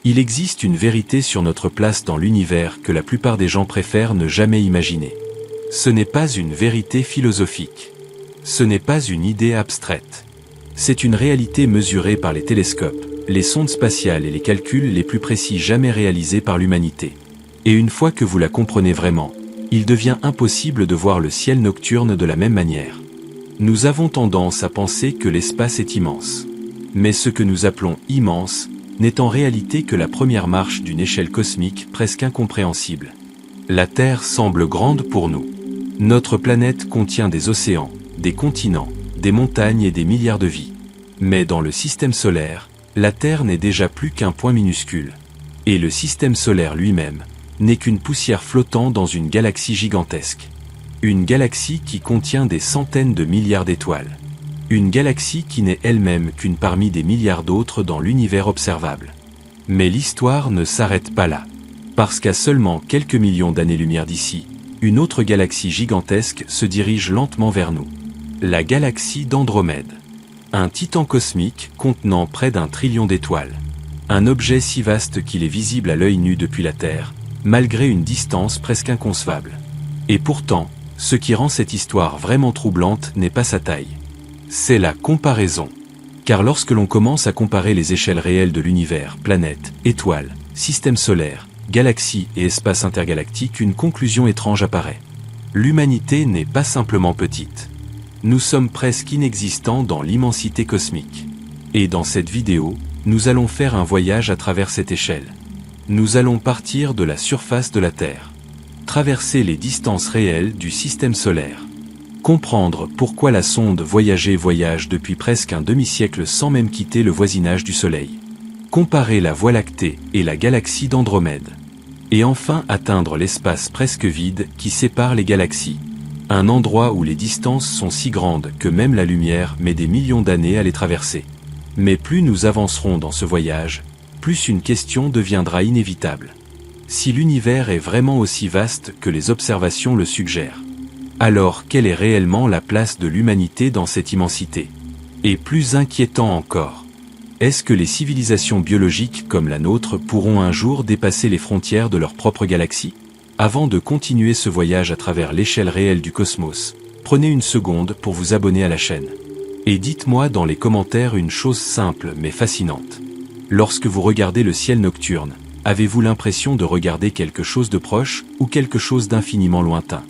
Il existe une vérité sur notre place dans l'univers que la plupart des gens préfèrent ne jamais imaginer. Ce n'est pas une vérité philosophique. Ce n'est pas une idée abstraite. C'est une réalité mesurée par les télescopes, les sondes spatiales et les calculs les plus précis jamais réalisés par l'humanité. Et une fois que vous la comprenez vraiment, il devient impossible de voir le ciel nocturne de la même manière. Nous avons tendance à penser que l'espace est immense. Mais ce que nous appelons immense n'est en réalité que la première marche d'une échelle cosmique presque incompréhensible. La Terre semble grande pour nous. Notre planète contient des océans, des continents, des montagnes et des milliards de vies. Mais dans le système solaire, la Terre n'est déjà plus qu'un point minuscule. Et le système solaire lui-même n'est qu'une poussière flottant dans une galaxie gigantesque. Une galaxie qui contient des centaines de milliards d'étoiles. Une galaxie qui n'est elle-même qu'une parmi des milliards d'autres dans l'univers observable. Mais l'histoire ne s'arrête pas là. Parce qu'à seulement quelques millions d'années-lumière d'ici, une autre galaxie gigantesque se dirige lentement vers nous. La galaxie d'Andromède. Un titan cosmique contenant près d'1 trillion d'étoiles. Un objet si vaste qu'il est visible à l'œil nu depuis la Terre, malgré une distance presque inconcevable. Et pourtant, ce qui rend cette histoire vraiment troublante n'est pas sa taille. C'est la comparaison. Car lorsque l'on commence à comparer les échelles réelles de l'univers, planètes, étoiles, systèmes solaires, galaxies et espaces intergalactiques, une conclusion étrange apparaît. L'humanité n'est pas simplement petite. Nous sommes presque inexistants dans l'immensité cosmique. Et dans cette vidéo, nous allons faire un voyage à travers cette échelle. Nous allons partir de la surface de la Terre. Traverser les distances réelles du système solaire. Comprendre pourquoi la sonde voyage depuis presque un demi-siècle sans même quitter le voisinage du Soleil. Comparer la Voie lactée et la galaxie d'Andromède. Et enfin atteindre l'espace presque vide qui sépare les galaxies. Un endroit où les distances sont si grandes que même la lumière met des millions d'années à les traverser. Mais plus nous avancerons dans ce voyage, plus une question deviendra inévitable. Si l'univers est vraiment aussi vaste que les observations le suggèrent, alors quelle est réellement la place de l'humanité dans cette immensité? Et plus inquiétant encore, est-ce que les civilisations biologiques comme la nôtre pourront un jour dépasser les frontières de leur propre galaxie? Avant de continuer ce voyage à travers l'échelle réelle du cosmos, prenez une seconde pour vous abonner à la chaîne. Et dites-moi dans les commentaires une chose simple mais fascinante. Lorsque vous regardez le ciel nocturne, avez-vous l'impression de regarder quelque chose de proche ou quelque chose d'infiniment lointain?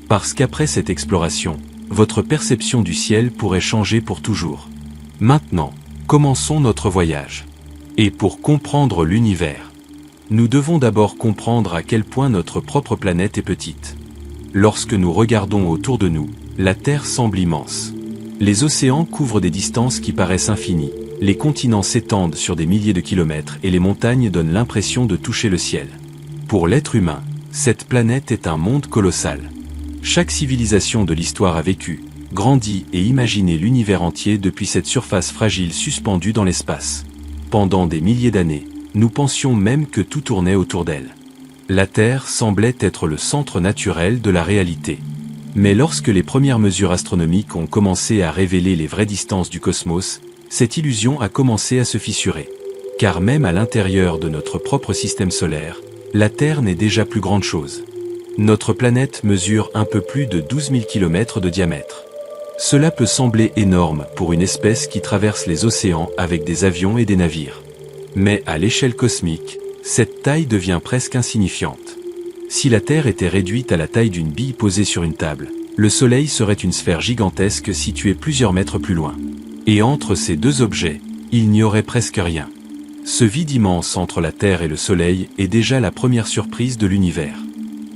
Parce qu'après cette exploration, votre perception du ciel pourrait changer pour toujours. Maintenant, commençons notre voyage. Et pour comprendre l'univers, nous devons d'abord comprendre à quel point notre propre planète est petite. Lorsque nous regardons autour de nous, la Terre semble immense. Les océans couvrent des distances qui paraissent infinies, les continents s'étendent sur des milliers de kilomètres et les montagnes donnent l'impression de toucher le ciel. Pour l'être humain, cette planète est un monde colossal. Chaque civilisation de l'histoire a vécu, grandi et imaginé l'univers entier depuis cette surface fragile suspendue dans l'espace. Pendant des milliers d'années, nous pensions même que tout tournait autour d'elle. La Terre semblait être le centre naturel de la réalité. Mais lorsque les premières mesures astronomiques ont commencé à révéler les vraies distances du cosmos, cette illusion a commencé à se fissurer. Car même à l'intérieur de notre propre système solaire, la Terre n'est déjà plus grande chose. Notre planète mesure un peu plus de 12 000 km de diamètre. Cela peut sembler énorme pour une espèce qui traverse les océans avec des avions et des navires. Mais à l'échelle cosmique, cette taille devient presque insignifiante. Si la Terre était réduite à la taille d'une bille posée sur une table, le Soleil serait une sphère gigantesque située plusieurs mètres plus loin. Et entre ces deux objets, il n'y aurait presque rien. Ce vide immense entre la Terre et le Soleil est déjà la première surprise de l'univers.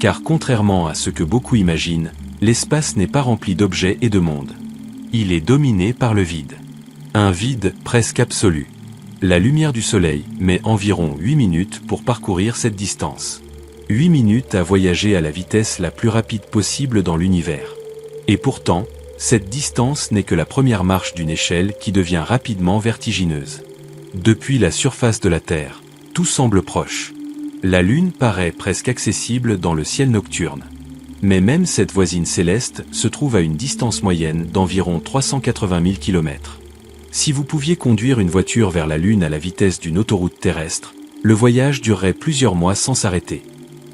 Car contrairement à ce que beaucoup imaginent, l'espace n'est pas rempli d'objets et de mondes. Il est dominé par le vide. Un vide presque absolu. La lumière du Soleil met environ 8 minutes pour parcourir cette distance. 8 minutes à voyager à la vitesse la plus rapide possible dans l'univers. Et pourtant, cette distance n'est que la première marche d'une échelle qui devient rapidement vertigineuse. Depuis la surface de la Terre, tout semble proche. La Lune paraît presque accessible dans le ciel nocturne. Mais même cette voisine céleste se trouve à une distance moyenne d'environ 380 000 km. Si vous pouviez conduire une voiture vers la Lune à la vitesse d'une autoroute terrestre, le voyage durerait plusieurs mois sans s'arrêter.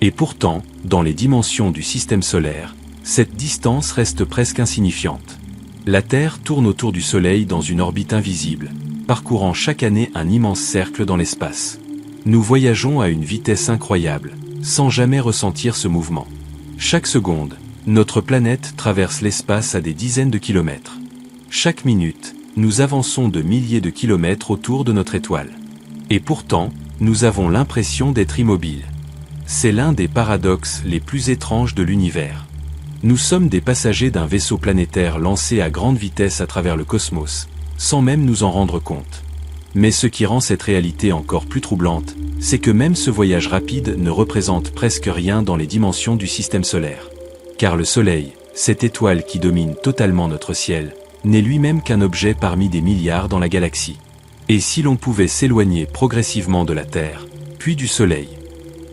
Et pourtant, dans les dimensions du système solaire, cette distance reste presque insignifiante. La Terre tourne autour du Soleil dans une orbite invisible, parcourant chaque année un immense cercle dans l'espace. Nous voyageons à une vitesse incroyable, sans jamais ressentir ce mouvement. Chaque seconde, notre planète traverse l'espace à des dizaines de kilomètres. Chaque minute, nous avançons de milliers de kilomètres autour de notre étoile. Et pourtant, nous avons l'impression d'être immobiles. C'est l'un des paradoxes les plus étranges de l'univers. Nous sommes des passagers d'un vaisseau planétaire lancé à grande vitesse à travers le cosmos, sans même nous en rendre compte. Mais ce qui rend cette réalité encore plus troublante, c'est que même ce voyage rapide ne représente presque rien dans les dimensions du système solaire. Car le Soleil, cette étoile qui domine totalement notre ciel, n'est lui-même qu'un objet parmi des milliards dans la galaxie. Et si l'on pouvait s'éloigner progressivement de la Terre, puis du Soleil,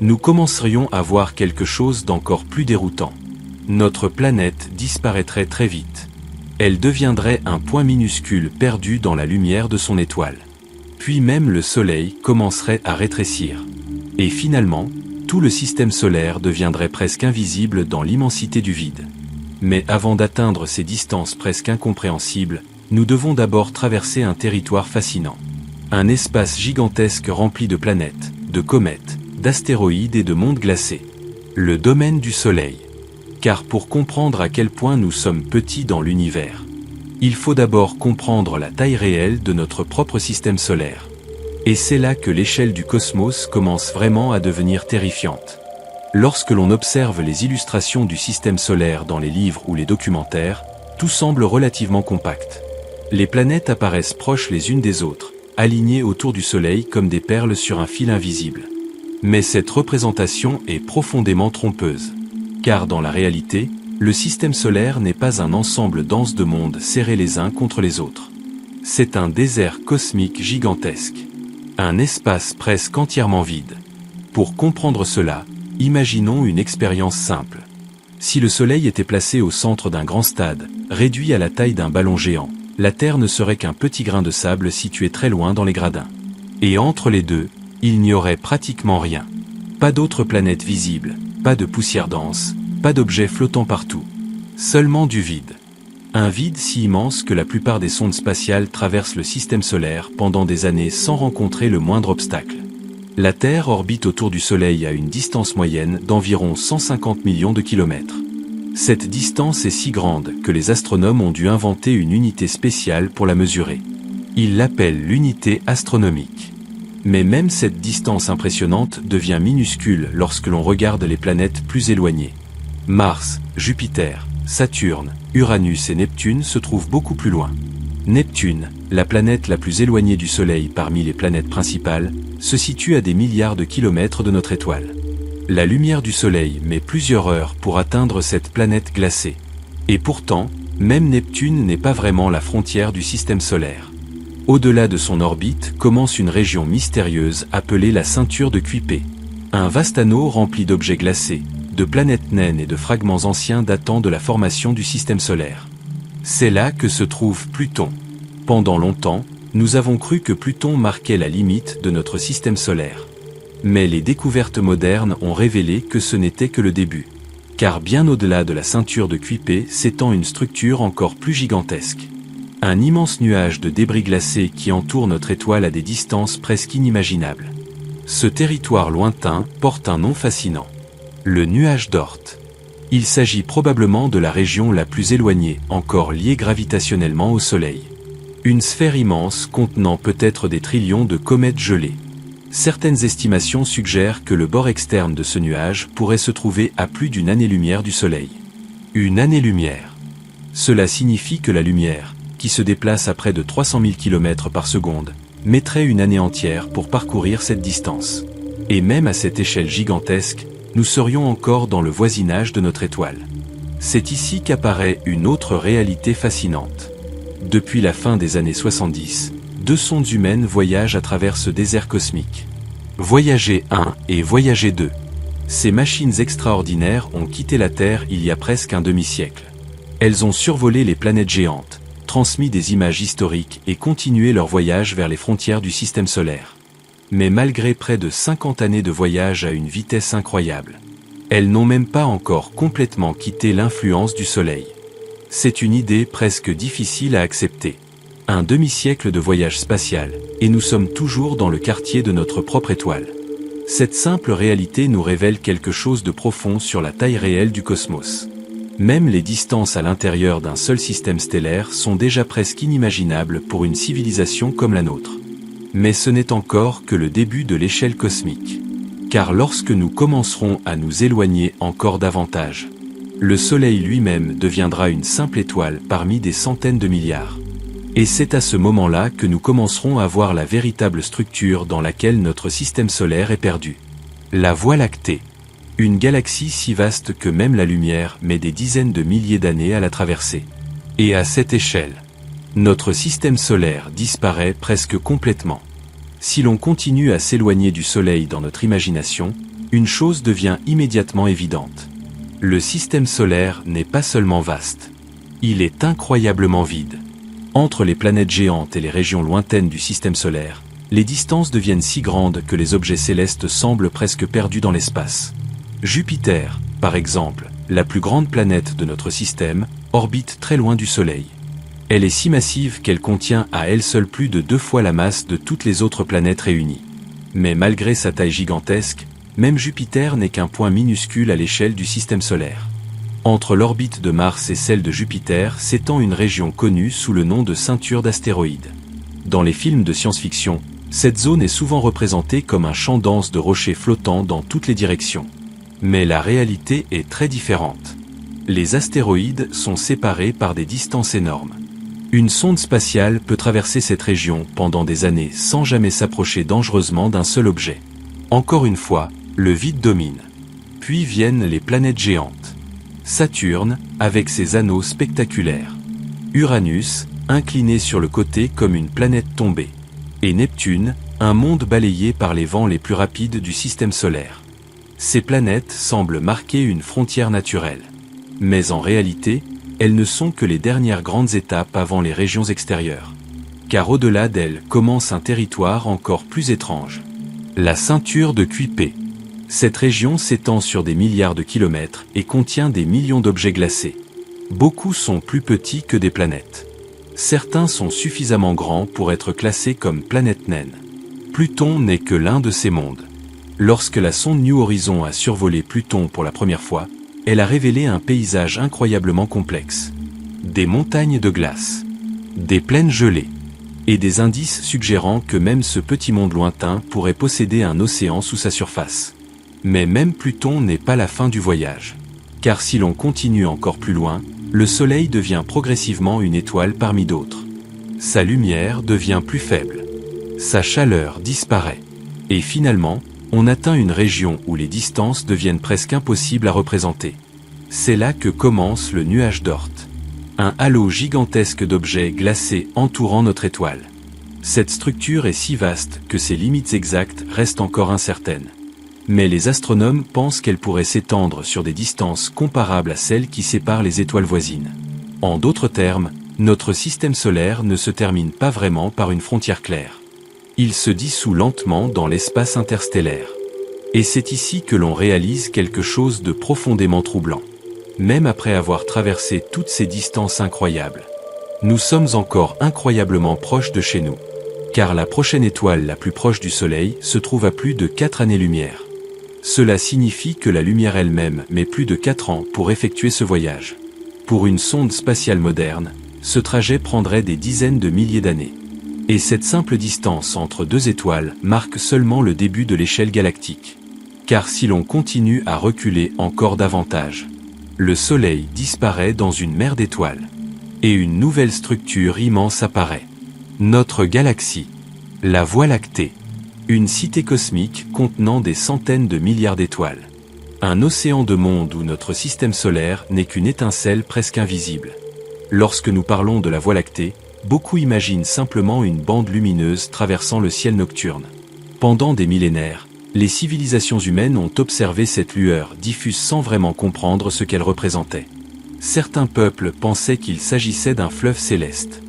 nous commencerions à voir quelque chose d'encore plus déroutant. Notre planète disparaîtrait très vite. Elle deviendrait un point minuscule perdu dans la lumière de son étoile. Puis même le Soleil commencerait à rétrécir. Et finalement, tout le système solaire deviendrait presque invisible dans l'immensité du vide. Mais avant d'atteindre ces distances presque incompréhensibles, nous devons d'abord traverser un territoire fascinant. Un espace gigantesque rempli de planètes, de comètes, d'astéroïdes et de mondes glacés. Le domaine du Soleil. Car pour comprendre à quel point nous sommes petits dans l'univers, il faut d'abord comprendre la taille réelle de notre propre système solaire. Et c'est là que l'échelle du cosmos commence vraiment à devenir terrifiante. Lorsque l'on observe les illustrations du système solaire dans les livres ou les documentaires, tout semble relativement compact. Les planètes apparaissent proches les unes des autres, alignées autour du Soleil comme des perles sur un fil invisible. Mais cette représentation est profondément trompeuse. Car dans la réalité, le système solaire n'est pas un ensemble dense de mondes serrés les uns contre les autres. C'est un désert cosmique gigantesque. Un espace presque entièrement vide. Pour comprendre cela, imaginons une expérience simple. Si le Soleil était placé au centre d'un grand stade, réduit à la taille d'un ballon géant, la Terre ne serait qu'un petit grain de sable situé très loin dans les gradins. Et entre les deux, il n'y aurait pratiquement rien. Pas d'autres planètes visibles, pas de poussière dense, pas d'objets flottants partout. Seulement du vide. Un vide si immense que la plupart des sondes spatiales traversent le système solaire pendant des années sans rencontrer le moindre obstacle. La Terre orbite autour du Soleil à une distance moyenne d'environ 150 millions de kilomètres. Cette distance est si grande que les astronomes ont dû inventer une unité spéciale pour la mesurer. Ils l'appellent l'unité astronomique. Mais même cette distance impressionnante devient minuscule lorsque l'on regarde les planètes plus éloignées. Mars, Jupiter, Saturne, Uranus et Neptune se trouvent beaucoup plus loin. Neptune, la planète la plus éloignée du Soleil parmi les planètes principales, se situe à des milliards de kilomètres de notre étoile. La lumière du Soleil met plusieurs heures pour atteindre cette planète glacée. Et pourtant, même Neptune n'est pas vraiment la frontière du système solaire. Au-delà de son orbite commence une région mystérieuse appelée la ceinture de Kuiper. Un vaste anneau rempli d'objets glacés, de planètes naines et de fragments anciens datant de la formation du système solaire. C'est là que se trouve Pluton. Pendant longtemps, nous avons cru que Pluton marquait la limite de notre système solaire. Mais les découvertes modernes ont révélé que ce n'était que le début. Car bien au-delà de la ceinture de Kuiper s'étend une structure encore plus gigantesque. Un immense nuage de débris glacés qui entoure notre étoile à des distances presque inimaginables. Ce territoire lointain porte un nom fascinant. Le nuage d'Oort. Il s'agit probablement de la région la plus éloignée, encore liée gravitationnellement au Soleil. Une sphère immense contenant peut-être des trillions de comètes gelées. Certaines estimations suggèrent que le bord externe de ce nuage pourrait se trouver à plus d'une année-lumière du Soleil. Une année-lumière. Cela signifie que la lumière, qui se déplace à près de 300 000 km par seconde, mettrait une année entière pour parcourir cette distance. Et même à cette échelle gigantesque, nous serions encore dans le voisinage de notre étoile. C'est ici qu'apparaît une autre réalité fascinante. Depuis la fin des années 70, 2 sondes humaines voyagent à travers ce désert cosmique. Voyager 1 et Voyager 2. Ces machines extraordinaires ont quitté la Terre il y a presque un demi-siècle. Elles ont survolé les planètes géantes, transmis des images historiques et continué leur voyage vers les frontières du système solaire. Mais malgré près de 50 années de voyage à une vitesse incroyable, elles n'ont même pas encore complètement quitté l'influence du Soleil. C'est une idée presque difficile à accepter. Un demi-siècle de voyage spatial, et nous sommes toujours dans le quartier de notre propre étoile. Cette simple réalité nous révèle quelque chose de profond sur la taille réelle du cosmos. Même les distances à l'intérieur d'un seul système stellaire sont déjà presque inimaginables pour une civilisation comme la nôtre. Mais ce n'est encore que le début de l'échelle cosmique. Car lorsque nous commencerons à nous éloigner encore davantage, le Soleil lui-même deviendra une simple étoile parmi des centaines de milliards. Et c'est à ce moment-là que nous commencerons à voir la véritable structure dans laquelle notre système solaire est perdu. La Voie lactée. Une galaxie si vaste que même la lumière met des dizaines de milliers d'années à la traverser. Et à cette échelle, notre système solaire disparaît presque complètement. Si l'on continue à s'éloigner du Soleil dans notre imagination, une chose devient immédiatement évidente. Le système solaire n'est pas seulement vaste. Il est incroyablement vide. Entre les planètes géantes et les régions lointaines du système solaire, les distances deviennent si grandes que les objets célestes semblent presque perdus dans l'espace. Jupiter, par exemple, la plus grande planète de notre système, orbite très loin du Soleil. Elle est si massive qu'elle contient à elle seule plus de 2 fois la masse de toutes les autres planètes réunies. Mais malgré sa taille gigantesque, même Jupiter n'est qu'un point minuscule à l'échelle du système solaire. Entre l'orbite de Mars et celle de Jupiter s'étend une région connue sous le nom de ceinture d'astéroïdes. Dans les films de science-fiction, cette zone est souvent représentée comme un champ dense de rochers flottants dans toutes les directions. Mais la réalité est très différente. Les astéroïdes sont séparés par des distances énormes. Une sonde spatiale peut traverser cette région pendant des années sans jamais s'approcher dangereusement d'un seul objet. Encore une fois, le vide domine. Puis viennent les planètes géantes. Saturne, avec ses anneaux spectaculaires. Uranus, incliné sur le côté comme une planète tombée. Et Neptune, un monde balayé par les vents les plus rapides du système solaire. Ces planètes semblent marquer une frontière naturelle. Mais en réalité, elles ne sont que les dernières grandes étapes avant les régions extérieures. Car au-delà d'elles commence un territoire encore plus étrange. La ceinture de Kuiper. Cette région s'étend sur des milliards de kilomètres et contient des millions d'objets glacés. Beaucoup sont plus petits que des planètes. Certains sont suffisamment grands pour être classés comme planètes naines. Pluton n'est que l'un de ces mondes. Lorsque la sonde New Horizon a survolé Pluton pour la première fois, elle a révélé un paysage incroyablement complexe. Des montagnes de glace, des plaines gelées, et des indices suggérant que même ce petit monde lointain pourrait posséder un océan sous sa surface. Mais même Pluton n'est pas la fin du voyage. Car si l'on continue encore plus loin, le Soleil devient progressivement une étoile parmi d'autres. Sa lumière devient plus faible. Sa chaleur disparaît. Et finalement, on atteint une région où les distances deviennent presque impossibles à représenter. C'est là que commence le nuage d'Oort. Un halo gigantesque d'objets glacés entourant notre étoile. Cette structure est si vaste que ses limites exactes restent encore incertaines. Mais les astronomes pensent qu'elle pourrait s'étendre sur des distances comparables à celles qui séparent les étoiles voisines. En d'autres termes, notre système solaire ne se termine pas vraiment par une frontière claire. Il se dissout lentement dans l'espace interstellaire. Et c'est ici que l'on réalise quelque chose de profondément troublant. Même après avoir traversé toutes ces distances incroyables, nous sommes encore incroyablement proches de chez nous. Car la prochaine étoile la plus proche du Soleil se trouve à plus de 4 années-lumière. Cela signifie que la lumière elle-même met plus de 4 ans pour effectuer ce voyage. Pour une sonde spatiale moderne, ce trajet prendrait des dizaines de milliers d'années. Et cette simple distance entre deux étoiles marque seulement le début de l'échelle galactique. Car si l'on continue à reculer encore davantage, le Soleil disparaît dans une mer d'étoiles. Et une nouvelle structure immense apparaît. Notre galaxie. La Voie lactée. Une cité cosmique contenant des centaines de milliards d'étoiles. Un océan de mondes où notre système solaire n'est qu'une étincelle presque invisible. Lorsque nous parlons de la Voie lactée, beaucoup imaginent simplement une bande lumineuse traversant le ciel nocturne. Pendant des millénaires, les civilisations humaines ont observé cette lueur diffuse sans vraiment comprendre ce qu'elle représentait. Certains peuples pensaient qu'il s'agissait d'un fleuve céleste.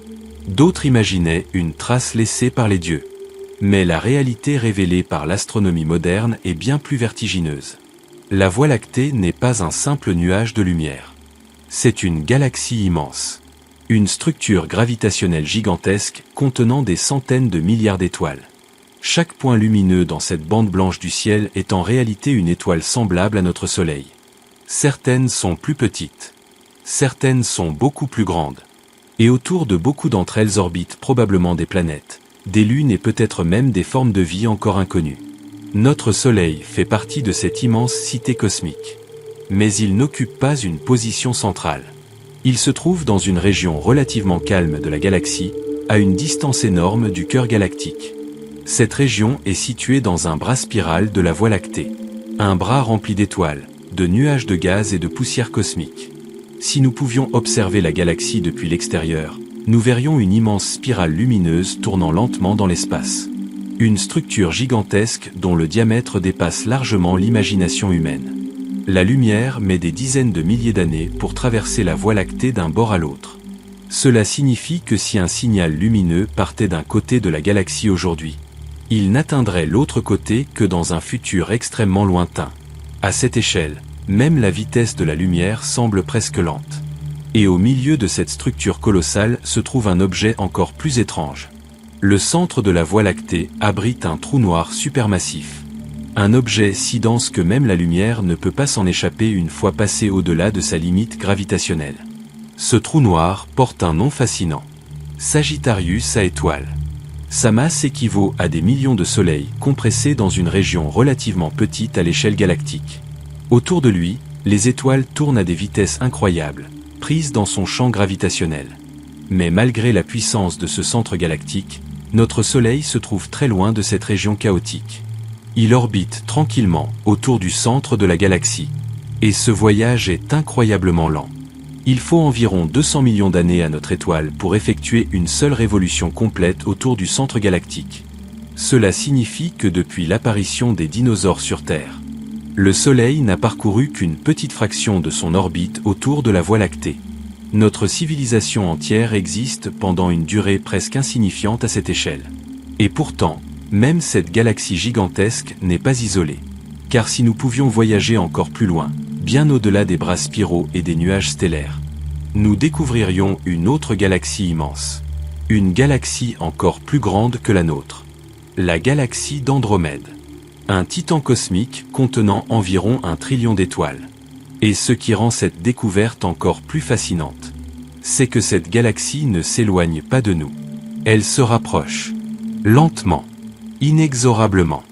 D'autres imaginaient une trace laissée par les dieux. Mais la réalité révélée par l'astronomie moderne est bien plus vertigineuse. La Voie lactée n'est pas un simple nuage de lumière. C'est une galaxie immense. Une structure gravitationnelle gigantesque contenant des centaines de milliards d'étoiles. Chaque point lumineux dans cette bande blanche du ciel est en réalité une étoile semblable à notre Soleil. Certaines sont plus petites. Certaines sont beaucoup plus grandes. Et autour de beaucoup d'entre elles orbitent probablement des planètes, des lunes et peut-être même des formes de vie encore inconnues. Notre Soleil fait partie de cette immense cité cosmique. Mais il n'occupe pas une position centrale. Il se trouve dans une région relativement calme de la galaxie, à une distance énorme du cœur galactique. Cette région est située dans un bras spiral de la Voie lactée. Un bras rempli d'étoiles, de nuages de gaz et de poussière cosmique. Si nous pouvions observer la galaxie depuis l'extérieur, nous verrions une immense spirale lumineuse tournant lentement dans l'espace. Une structure gigantesque dont le diamètre dépasse largement l'imagination humaine. La lumière met des dizaines de milliers d'années pour traverser la Voie lactée d'un bord à l'autre. Cela signifie que si un signal lumineux partait d'un côté de la galaxie aujourd'hui, il n'atteindrait l'autre côté que dans un futur extrêmement lointain. À cette échelle, même la vitesse de la lumière semble presque lente. Et au milieu de cette structure colossale se trouve un objet encore plus étrange. Le centre de la Voie lactée abrite un trou noir supermassif. Un objet si dense que même la lumière ne peut pas s'en échapper une fois passée au-delà de sa limite gravitationnelle. Ce trou noir porte un nom fascinant. Sagittarius à étoile. Sa masse équivaut à des millions de soleils compressés dans une région relativement petite à l'échelle galactique. Autour de lui, les étoiles tournent à des vitesses incroyables, prises dans son champ gravitationnel. Mais malgré la puissance de ce centre galactique, notre Soleil se trouve très loin de cette région chaotique. Il orbite tranquillement autour du centre de la galaxie. Et ce voyage est incroyablement lent. Il faut environ 200 millions d'années à notre étoile pour effectuer une seule révolution complète autour du centre galactique. Cela signifie que depuis l'apparition des dinosaures sur Terre, le Soleil n'a parcouru qu'une petite fraction de son orbite autour de la Voie lactée. Notre civilisation entière existe pendant une durée presque insignifiante à cette échelle. Et pourtant, même cette galaxie gigantesque n'est pas isolée. Car si nous pouvions voyager encore plus loin, bien au-delà des bras spiraux et des nuages stellaires, nous découvririons une autre galaxie immense. Une galaxie encore plus grande que la nôtre. La galaxie d'Andromède. Un titan cosmique contenant environ 1 trillion d'étoiles. Et ce qui rend cette découverte encore plus fascinante, c'est que cette galaxie ne s'éloigne pas de nous. Elle se rapproche. Lentement. Inexorablement.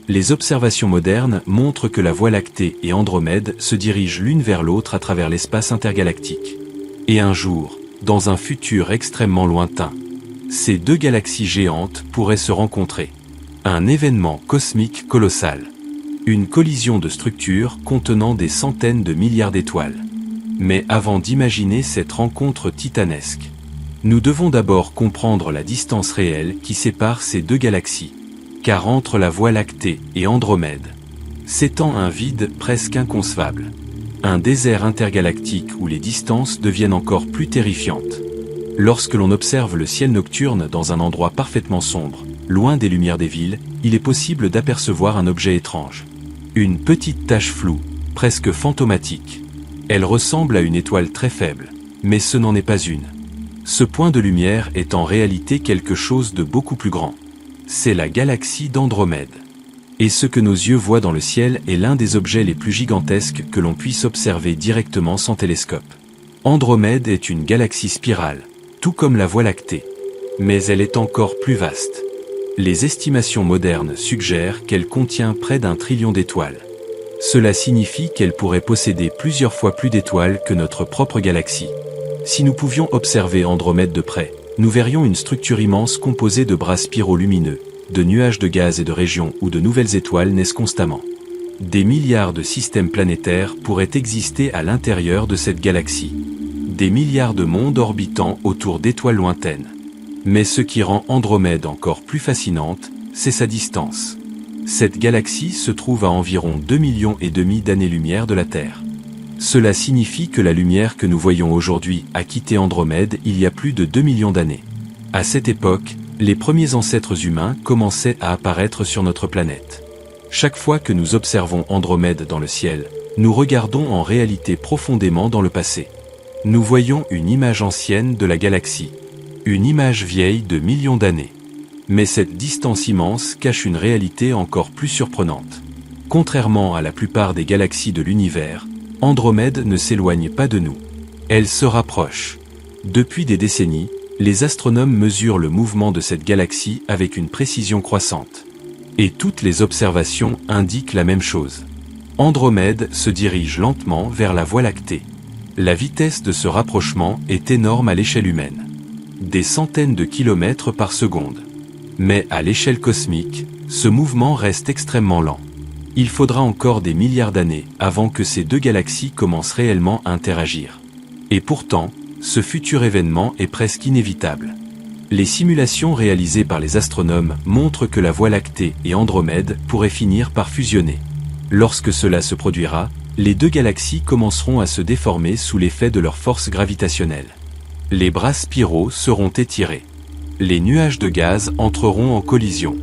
Les observations modernes montrent que la Voie lactée et Andromède se dirigent l'une vers l'autre à travers l'espace intergalactique. Et un jour, dans un futur extrêmement lointain, ces deux galaxies géantes pourraient se rencontrer. Un événement cosmique colossal. Une collision de structures contenant des centaines de milliards d'étoiles. Mais avant d'imaginer cette rencontre titanesque, nous devons d'abord comprendre la distance réelle qui sépare ces deux galaxies. Car entre la Voie lactée et Andromède, s'étend un vide presque inconcevable. Un désert intergalactique où les distances deviennent encore plus terrifiantes. Lorsque l'on observe le ciel nocturne dans un endroit parfaitement sombre, loin des lumières des villes, il est possible d'apercevoir un objet étrange. Une petite tache floue, presque fantomatique. Elle ressemble à une étoile très faible, mais ce n'en est pas une. Ce point de lumière est en réalité quelque chose de beaucoup plus grand. C'est la galaxie d'Andromède. Et ce que nos yeux voient dans le ciel est l'un des objets les plus gigantesques que l'on puisse observer directement sans télescope. Andromède est une galaxie spirale, tout comme la Voie lactée. Mais elle est encore plus vaste. Les estimations modernes suggèrent qu'elle contient près d'1 trillion d'étoiles. Cela signifie qu'elle pourrait posséder plusieurs fois plus d'étoiles que notre propre galaxie. Si nous pouvions observer Andromède de près, nous verrions une structure immense composée de bras spiraux lumineux, de nuages de gaz et de régions où de nouvelles étoiles naissent constamment. Des milliards de systèmes planétaires pourraient exister à l'intérieur de cette galaxie. Des milliards de mondes orbitant autour d'étoiles lointaines. Mais ce qui rend Andromède encore plus fascinante, c'est sa distance. Cette galaxie se trouve à environ 2,5 millions d'années-lumière de la Terre. Cela signifie que la lumière que nous voyons aujourd'hui a quitté Andromède il y a plus de 2 millions d'années. À cette époque, Les premiers ancêtres humains commençaient à apparaître sur notre planète. Chaque fois que nous observons Andromède dans le ciel, nous regardons en réalité profondément dans le passé. Nous voyons une image ancienne de la galaxie. Une image vieille de millions d'années. Mais cette distance immense cache une réalité encore plus surprenante. Contrairement à la plupart des galaxies de l'univers, Andromède ne s'éloigne pas de nous. Elle se rapproche. Depuis des décennies, les astronomes mesurent le mouvement de cette galaxie avec une précision croissante. Et toutes les observations indiquent la même chose. Andromède se dirige lentement vers la Voie lactée. La vitesse de ce rapprochement est énorme à l'échelle humaine. Des centaines de kilomètres par seconde. Mais à l'échelle cosmique, ce mouvement reste extrêmement lent. Il faudra encore des milliards d'années avant que ces deux galaxies commencent réellement à interagir. Et pourtant, ce futur événement est presque inévitable. Les simulations réalisées par les astronomes montrent que la Voie lactée et Andromède pourraient finir par fusionner. Lorsque cela se produira, les deux galaxies commenceront à se déformer sous l'effet de leur force gravitationnelle. Les bras spiraux seront étirés. Les nuages de gaz entreront en collision.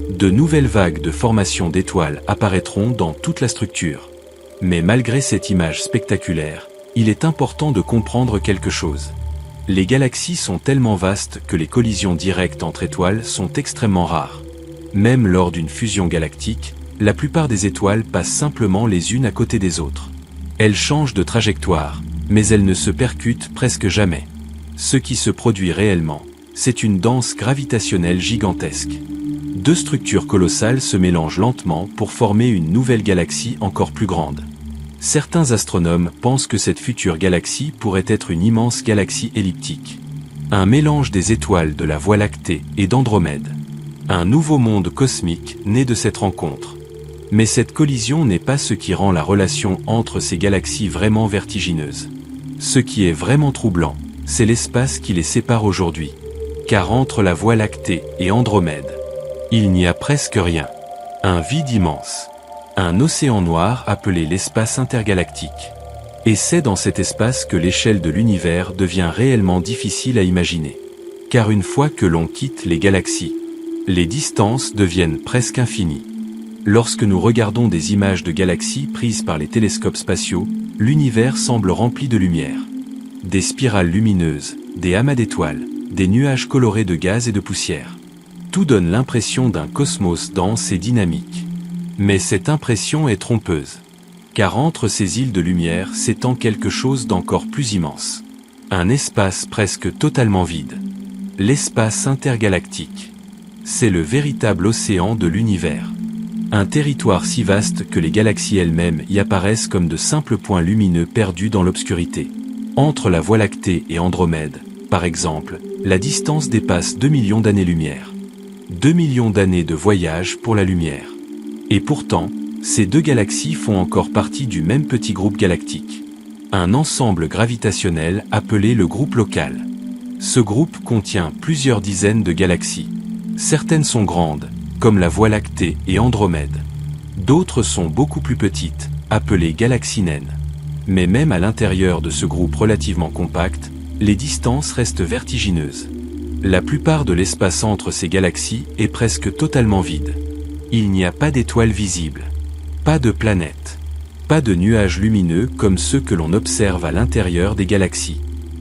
De nouvelles vagues de formation d'étoiles apparaîtront dans toute la structure. Mais malgré cette image spectaculaire, il est important de comprendre quelque chose. Les galaxies sont tellement vastes que les collisions directes entre étoiles sont extrêmement rares. Même lors d'une fusion galactique, la plupart des étoiles passent simplement les unes à côté des autres. Elles changent de trajectoire, mais elles ne se percutent presque jamais. Ce qui se produit réellement, c'est une danse gravitationnelle gigantesque. Deux structures colossales se mélangent lentement pour former une nouvelle galaxie encore plus grande. Certains astronomes pensent que cette future galaxie pourrait être une immense galaxie elliptique. Un mélange des étoiles de la Voie lactée et d'Andromède. Un nouveau monde cosmique né de cette rencontre. Mais cette collision n'est pas ce qui rend la relation entre ces galaxies vraiment vertigineuse. Ce qui est vraiment troublant, c'est l'espace qui les sépare aujourd'hui. Car entre la Voie lactée et Andromède, il n'y a presque rien. Un vide immense. Un océan noir appelé l'espace intergalactique. Et c'est dans cet espace que l'échelle de l'univers devient réellement difficile à imaginer. Car une fois que l'on quitte les galaxies, les distances deviennent presque infinies. Lorsque nous regardons des images de galaxies prises par les télescopes spatiaux, l'univers semble rempli de lumière. Des spirales lumineuses, des amas d'étoiles, des nuages colorés de gaz et de poussière. Tout donne l'impression d'un cosmos dense et dynamique. Mais cette impression est trompeuse. Car entre ces îles de lumière s'étend quelque chose d'encore plus immense. Un espace presque totalement vide. L'espace intergalactique. C'est le véritable océan de l'univers. Un territoire si vaste que les galaxies elles-mêmes y apparaissent comme de simples points lumineux perdus dans l'obscurité. Entre la Voie lactée et Andromède, par exemple, la distance dépasse 2 millions d'années-lumière. 2 millions d'années de voyage pour la lumière. Et pourtant, ces deux galaxies font encore partie du même petit groupe galactique. Un ensemble gravitationnel appelé le groupe local. Ce groupe contient plusieurs dizaines de galaxies. Certaines sont grandes, comme la Voie lactée et Andromède. D'autres sont beaucoup plus petites, appelées galaxies naines. Mais même à l'intérieur de ce groupe relativement compact, les distances restent vertigineuses. La plupart de l'espace entre ces galaxies est presque totalement vide. Il n'y a pas d'étoiles visibles, pas de planètes, pas de nuages lumineux comme ceux que l'on observe à l'intérieur des galaxies.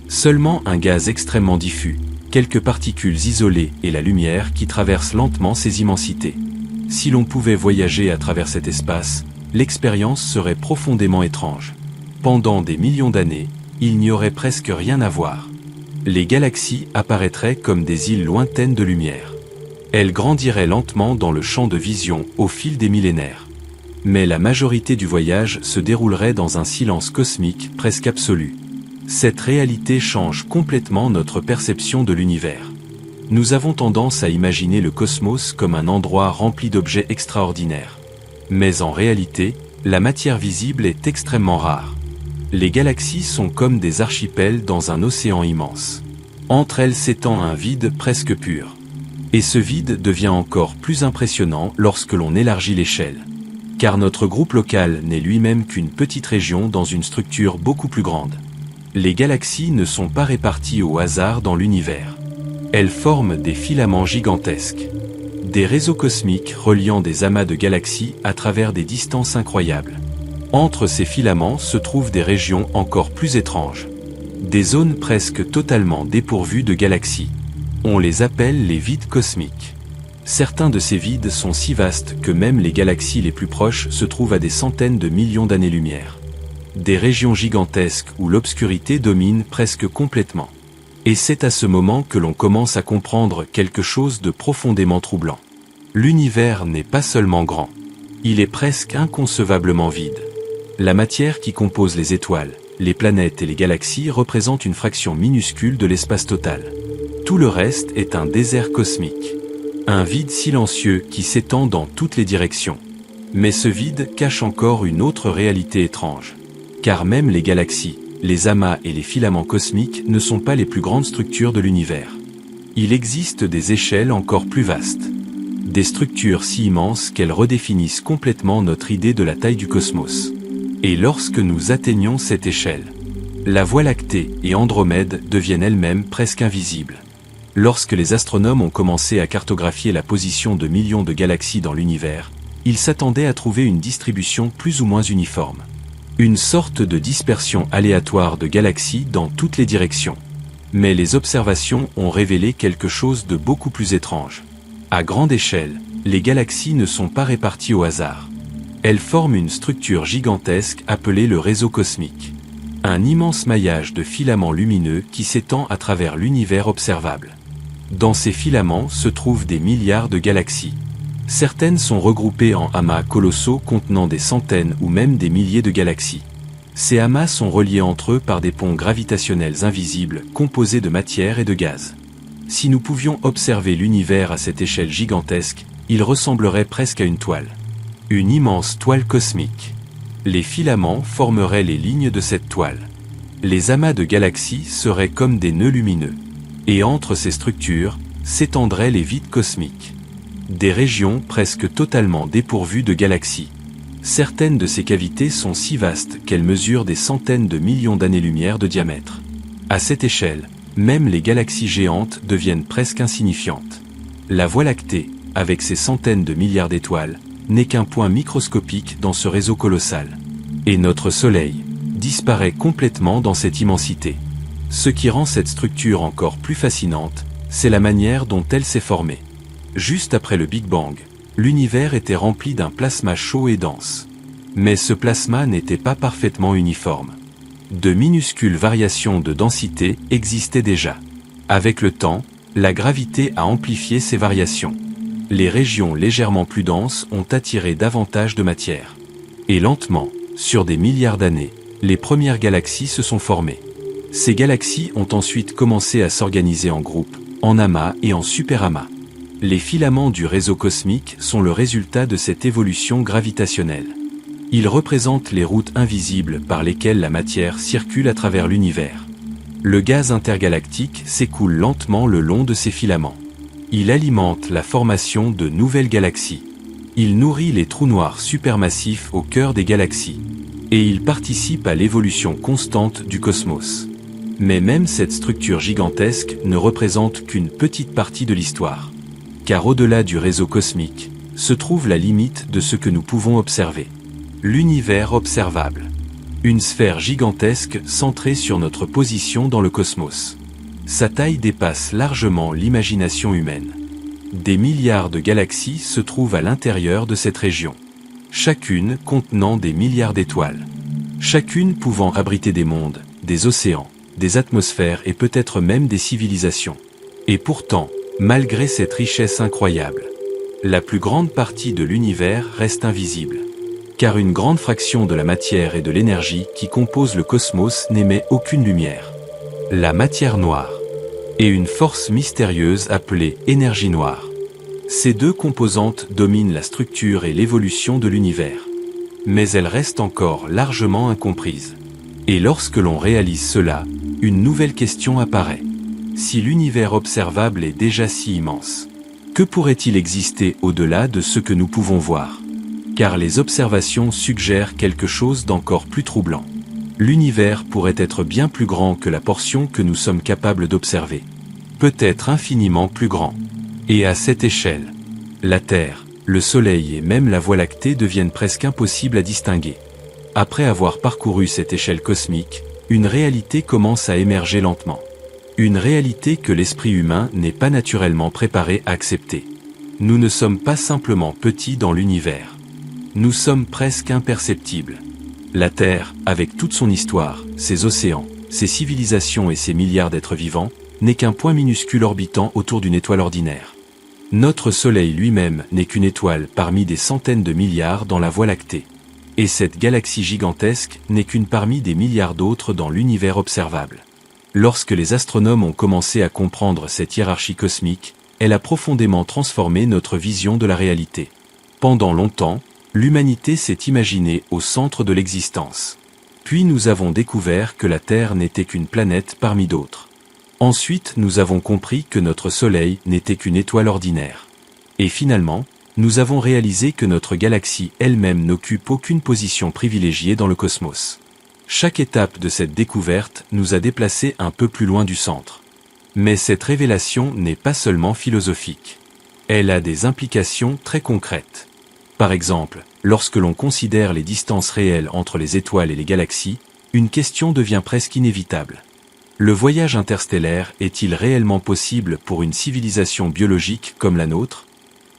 Seulement un gaz extrêmement diffus, quelques particules isolées et la lumière qui traverse lentement ces immensités. Si l'on pouvait voyager à travers cet espace, l'expérience serait profondément étrange. Pendant des millions d'années, il n'y aurait presque rien à voir. Les galaxies apparaîtraient comme des îles lointaines de lumière. Elles grandiraient lentement dans le champ de vision au fil des millénaires. Mais la majorité du voyage se déroulerait dans un silence cosmique presque absolu. Cette réalité change complètement notre perception de l'univers. Nous avons tendance à imaginer le cosmos comme un endroit rempli d'objets extraordinaires. Mais en réalité, la matière visible est extrêmement rare. Les galaxies sont comme des archipels dans un océan immense. Entre elles s'étend un vide presque pur. Et ce vide devient encore plus impressionnant lorsque l'on élargit l'échelle. Car notre groupe local n'est lui-même qu'une petite région dans une structure beaucoup plus grande. Les galaxies ne sont pas réparties au hasard dans l'univers. Elles forment des filaments gigantesques. Des réseaux cosmiques reliant des amas de galaxies à travers des distances incroyables. Entre ces filaments se trouvent des régions encore plus étranges. Des zones presque totalement dépourvues de galaxies. On les appelle les vides cosmiques. Certains de ces vides sont si vastes que même les galaxies les plus proches se trouvent à des centaines de millions d'années-lumière. Des régions gigantesques où l'obscurité domine presque complètement. Et c'est à ce moment que l'on commence à comprendre quelque chose de profondément troublant. L'univers n'est pas seulement grand. Il est presque inconcevablement vide. La matière qui compose les étoiles, les planètes et les galaxies représente une fraction minuscule de l'espace total. Tout le reste est un désert cosmique. Un vide silencieux qui s'étend dans toutes les directions. Mais ce vide cache encore une autre réalité étrange. Car même les galaxies, les amas et les filaments cosmiques ne sont pas les plus grandes structures de l'univers. Il existe des échelles encore plus vastes. Des structures si immenses qu'elles redéfinissent complètement notre idée de la taille du cosmos. Et lorsque nous atteignons cette échelle, la Voie lactée et Andromède deviennent elles-mêmes presque invisibles. Lorsque les astronomes ont commencé à cartographier la position de millions de galaxies dans l'univers, ils s'attendaient à trouver une distribution plus ou moins uniforme. Une sorte de dispersion aléatoire de galaxies dans toutes les directions. Mais les observations ont révélé quelque chose de beaucoup plus étrange. À grande échelle, les galaxies ne sont pas réparties au hasard. Elles forment une structure gigantesque appelée le réseau cosmique. Un immense maillage de filaments lumineux qui s'étend à travers l'univers observable. Dans ces filaments se trouvent des milliards de galaxies. Certaines sont regroupées en amas colossaux contenant des centaines ou même des milliers de galaxies. Ces amas sont reliés entre eux par des ponts gravitationnels invisibles composés de matière et de gaz. Si nous pouvions observer l'univers à cette échelle gigantesque, il ressemblerait presque à une toile. Une immense toile cosmique. Les filaments formeraient les lignes de cette toile. Les amas de galaxies seraient comme des nœuds lumineux. Et entre ces structures, s'étendraient les vides cosmiques. Des régions presque totalement dépourvues de galaxies. Certaines de ces cavités sont si vastes qu'elles mesurent des centaines de millions d'années-lumière de diamètre. À cette échelle, même les galaxies géantes deviennent presque insignifiantes. La Voie lactée, avec ses centaines de milliards d'étoiles, n'est qu'un point microscopique dans ce réseau colossal. Et notre Soleil disparaît complètement dans cette immensité. Ce qui rend cette structure encore plus fascinante, c'est la manière dont elle s'est formée. Juste après le Big Bang, l'univers était rempli d'un plasma chaud et dense. Mais ce plasma n'était pas parfaitement uniforme. De minuscules variations de densité existaient déjà. Avec le temps, la gravité a amplifié ces variations. Les régions légèrement plus denses ont attiré davantage de matière. Et lentement, sur des milliards d'années, les premières galaxies se sont formées. Ces galaxies ont ensuite commencé à s'organiser en groupes, en amas et en superamas. Les filaments du réseau cosmique sont le résultat de cette évolution gravitationnelle. Ils représentent les routes invisibles par lesquelles la matière circule à travers l'univers. Le gaz intergalactique s'écoule lentement le long de ces filaments. Il alimente la formation de nouvelles galaxies. Il nourrit les trous noirs supermassifs au cœur des galaxies. Et il participe à l'évolution constante du cosmos. Mais même cette structure gigantesque ne représente qu'une petite partie de l'histoire. Car au-delà du réseau cosmique, se trouve la limite de ce que nous pouvons observer. L'univers observable. Une sphère gigantesque centrée sur notre position dans le cosmos. Sa taille dépasse largement l'imagination humaine. Des milliards de galaxies se trouvent à l'intérieur de cette région. Chacune contenant des milliards d'étoiles. Chacune pouvant abriter des mondes, des océans, des atmosphères et peut-être même des civilisations. Et pourtant, malgré cette richesse incroyable, la plus grande partie de l'univers reste invisible. Car une grande fraction de la matière et de l'énergie qui composent le cosmos n'émet aucune lumière. La matière noire. Et une force mystérieuse appelée énergie noire. Ces deux composantes dominent la structure et l'évolution de l'univers. Mais elles restent encore largement incomprises. Et lorsque l'on réalise cela, une nouvelle question apparaît. Si l'univers observable est déjà si immense, que pourrait-il exister au-delà de ce que nous pouvons voir ? Car les observations suggèrent quelque chose d'encore plus troublant. L'univers pourrait être bien plus grand que la portion que nous sommes capables d'observer. peut être infiniment plus grand. Et à cette échelle, la Terre, le Soleil et même la Voie lactée deviennent presque impossibles à distinguer. Après avoir parcouru cette échelle cosmique, une réalité commence à émerger lentement. Une réalité que l'esprit humain n'est pas naturellement préparé à accepter. Nous ne sommes pas simplement petits dans l'univers. Nous sommes presque imperceptibles. La Terre, avec toute son histoire, ses océans, ses civilisations et ses milliards d'êtres vivants, n'est qu'un point minuscule orbitant autour d'une étoile ordinaire. Notre Soleil lui-même n'est qu'une étoile parmi des centaines de milliards dans la Voie lactée. Et cette galaxie gigantesque n'est qu'une parmi des milliards d'autres dans l'univers observable. Lorsque les astronomes ont commencé à comprendre cette hiérarchie cosmique, elle a profondément transformé notre vision de la réalité. Pendant longtemps, l'humanité s'est imaginée au centre de l'existence. Puis nous avons découvert que la Terre n'était qu'une planète parmi d'autres. Ensuite, nous avons compris que notre Soleil n'était qu'une étoile ordinaire. Et finalement, nous avons réalisé que notre galaxie elle-même n'occupe aucune position privilégiée dans le cosmos. Chaque étape de cette découverte nous a déplacés un peu plus loin du centre. Mais cette révélation n'est pas seulement philosophique. Elle a des implications très concrètes. Par exemple, lorsque l'on considère les distances réelles entre les étoiles et les galaxies, une question devient presque inévitable. Le voyage interstellaire est-il réellement possible pour une civilisation biologique comme la nôtre ?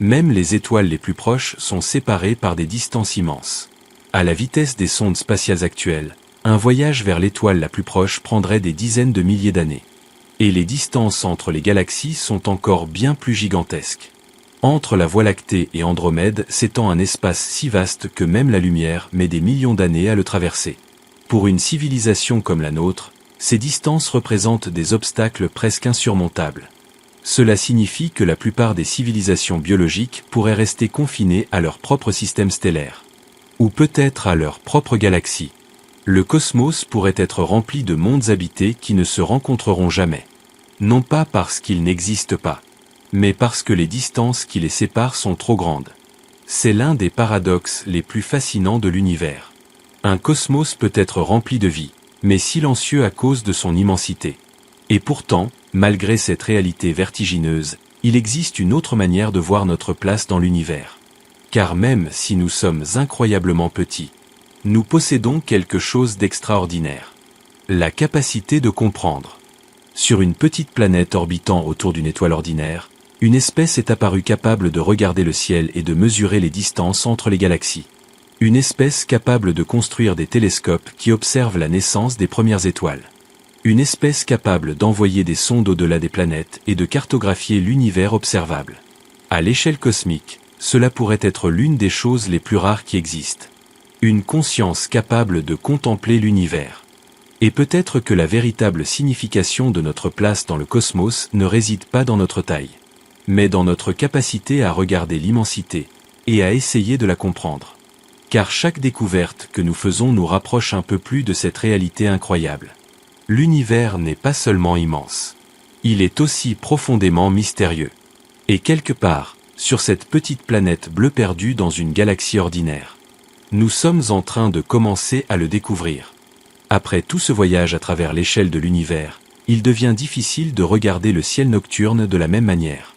Même les étoiles les plus proches sont séparées par des distances immenses. À la vitesse des sondes spatiales actuelles, un voyage vers l'étoile la plus proche prendrait des dizaines de milliers d'années. Et les distances entre les galaxies sont encore bien plus gigantesques. Entre la Voie lactée et Andromède s'étend un espace si vaste que même la lumière met des millions d'années à le traverser. Pour une civilisation comme la nôtre, ces distances représentent des obstacles presque insurmontables. Cela signifie que la plupart des civilisations biologiques pourraient rester confinées à leur propre système stellaire. Ou peut-être à leur propre galaxie. Le cosmos pourrait être rempli de mondes habités qui ne se rencontreront jamais. Non pas parce qu'ils n'existent pas, mais parce que les distances qui les séparent sont trop grandes. C'est l'un des paradoxes les plus fascinants de l'univers. Un cosmos peut être rempli de vie, mais silencieux à cause de son immensité. Et pourtant, malgré cette réalité vertigineuse, il existe une autre manière de voir notre place dans l'univers. Car même si nous sommes incroyablement petits, nous possédons quelque chose d'extraordinaire. La capacité de comprendre. Sur une petite planète orbitant autour d'une étoile ordinaire, une espèce est apparue capable de regarder le ciel et de mesurer les distances entre les galaxies. Une espèce capable de construire des télescopes qui observent la naissance des premières étoiles. Une espèce capable d'envoyer des sondes au-delà des planètes et de cartographier l'univers observable. À l'échelle cosmique, cela pourrait être l'une des choses les plus rares qui existent. Une conscience capable de contempler l'univers. Et peut-être que la véritable signification de notre place dans le cosmos ne réside pas dans notre taille, mais dans notre capacité à regarder l'immensité et à essayer de la comprendre. Car chaque découverte que nous faisons nous rapproche un peu plus de cette réalité incroyable. L'univers n'est pas seulement immense. Il est aussi profondément mystérieux. Et quelque part, sur cette petite planète bleue perdue dans une galaxie ordinaire, nous sommes en train de commencer à le découvrir. Après tout ce voyage à travers l'échelle de l'univers, il devient difficile de regarder le ciel nocturne de la même manière.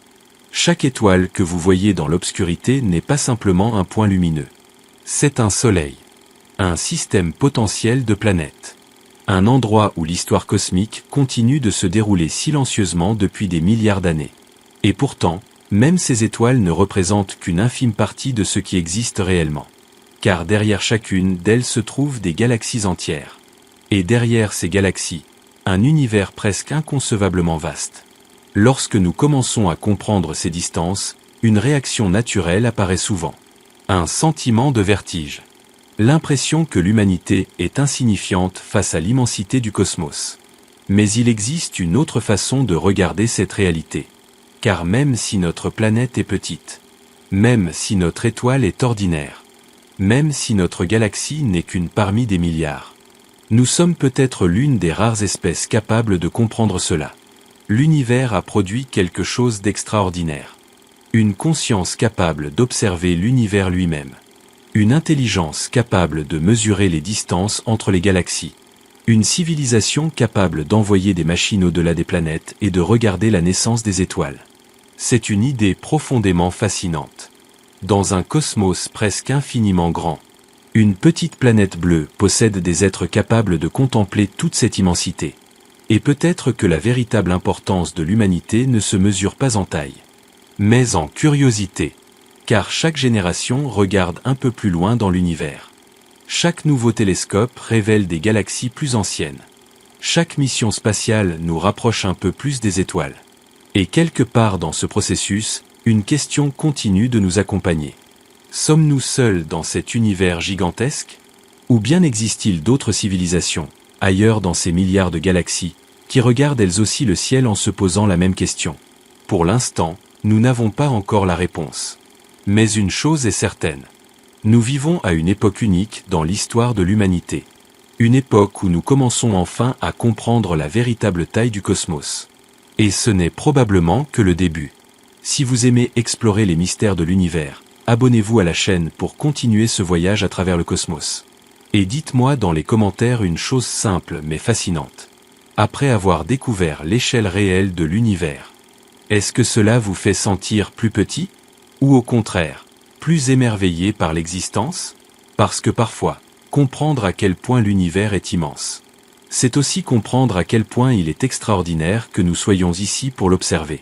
Chaque étoile que vous voyez dans l'obscurité n'est pas simplement un point lumineux. C'est un soleil. Un système potentiel de planètes. Un endroit où l'histoire cosmique continue de se dérouler silencieusement depuis des milliards d'années. Et pourtant, même ces étoiles ne représentent qu'une infime partie de ce qui existe réellement. Car derrière chacune d'elles se trouvent des galaxies entières. Et derrière ces galaxies, un univers presque inconcevablement vaste. Lorsque nous commençons à comprendre ces distances, une réaction naturelle apparaît souvent. Un sentiment de vertige. L'impression que l'humanité est insignifiante face à l'immensité du cosmos. Mais il existe une autre façon de regarder cette réalité. Car même si notre planète est petite, même si notre étoile est ordinaire, même si notre galaxie n'est qu'une parmi des milliards, nous sommes peut-être l'une des rares espèces capables de comprendre cela. L'univers a produit quelque chose d'extraordinaire. Une conscience capable d'observer l'univers lui-même. Une intelligence capable de mesurer les distances entre les galaxies. Une civilisation capable d'envoyer des machines au-delà des planètes et de regarder la naissance des étoiles. C'est une idée profondément fascinante. Dans un cosmos presque infiniment grand, une petite planète bleue possède des êtres capables de contempler toute cette immensité. Et peut-être que la véritable importance de l'humanité ne se mesure pas en taille, mais en curiosité. Car chaque génération regarde un peu plus loin dans l'univers. Chaque nouveau télescope révèle des galaxies plus anciennes. Chaque mission spatiale nous rapproche un peu plus des étoiles. Et quelque part dans ce processus, une question continue de nous accompagner. Sommes-nous seuls dans cet univers gigantesque? Ou bien existe-t-il d'autres civilisations, ailleurs dans ces milliards de galaxies, qui regardent elles aussi le ciel en se posant la même question? Pour l'instant, nous n'avons pas encore la réponse. Mais une chose est certaine. Nous vivons à une époque unique dans l'histoire de l'humanité. Une époque où nous commençons enfin à comprendre la véritable taille du cosmos. Et ce n'est probablement que le début. Si vous aimez explorer les mystères de l'univers, abonnez-vous à la chaîne pour continuer ce voyage à travers le cosmos. Et dites-moi dans les commentaires une chose simple mais fascinante. Après avoir découvert l'échelle réelle de l'univers, est-ce que cela vous fait sentir plus petit? Ou au contraire, plus émerveillé par l'existence? Parce que parfois, comprendre à quel point l'univers est immense, c'est aussi comprendre à quel point il est extraordinaire que nous soyons ici pour l'observer.